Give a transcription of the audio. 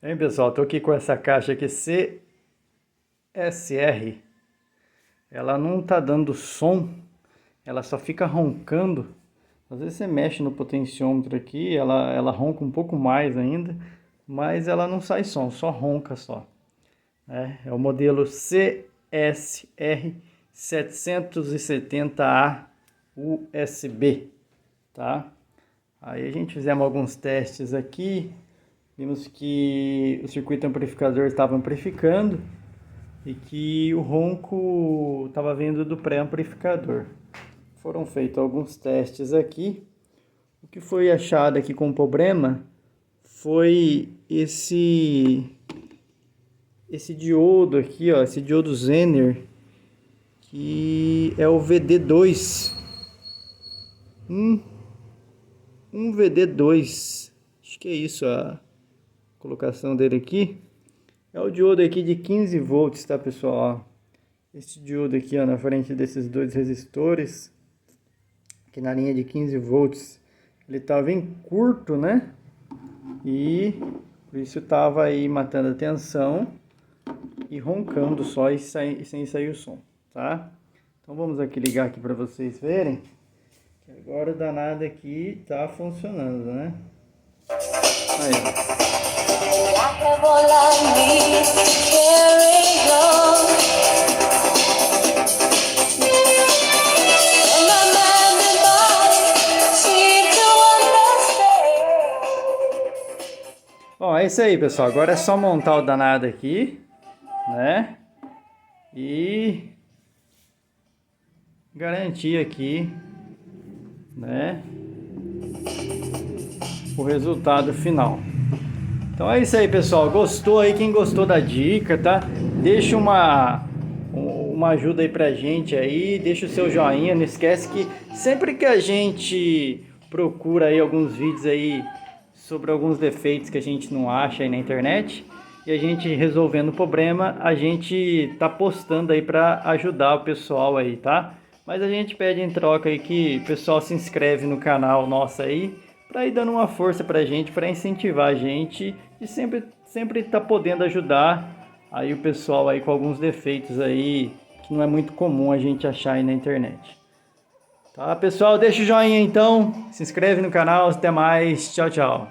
Hein, pessoal, tô aqui com essa caixa aqui CSR. Ela não tá dando som, ela só fica roncando. Às vezes você mexe no potenciômetro aqui, ela ronca um pouco mais ainda, mas ela não sai som, só ronca só. É o modelo CSR 770A USB, tá? Aí a gente fizemos alguns testes aqui, vimos que o circuito amplificador estava amplificando e que o ronco estava vindo do pré-amplificador. Foram feitos alguns testes aqui. O que foi achado aqui com problema foi esse diodo aqui, ó, esse diodo Zener, que é o VD2. Um VD2, acho que é isso a colocação dele aqui. É o diodo aqui de 15 volts, tá, pessoal? Ó, esse diodo aqui, ó, na frente desses dois resistores, aqui na linha de 15 volts, ele tava em curto, né? E por isso tava aí matando a tensão e roncando só e sem sair o som, tá? Então vamos aqui ligar aqui para vocês verem. Agora o danado aqui tá funcionando, né? Aí. Bom, é isso aí, pessoal. Agora é só montar o danado aqui, né? E garantir aqui, né, o resultado final. Então é isso aí, pessoal. Gostou aí? Quem gostou da dica, tá? Deixa uma ajuda aí pra gente aí, deixa o seu joinha. Não esquece que sempre que a gente procura aí alguns vídeos aí sobre alguns defeitos que a gente não acha aí na internet e a gente resolvendo o problema, a gente tá postando aí pra ajudar o pessoal aí, tá? Mas a gente pede em troca aí que o pessoal se inscreve no canal nosso aí, para ir dando uma força pra gente, para incentivar a gente e sempre tá podendo ajudar aí o pessoal aí com alguns defeitos aí que não é muito comum a gente achar aí na internet. Tá, pessoal? Deixa o joinha então, se inscreve no canal, até mais, tchau, tchau.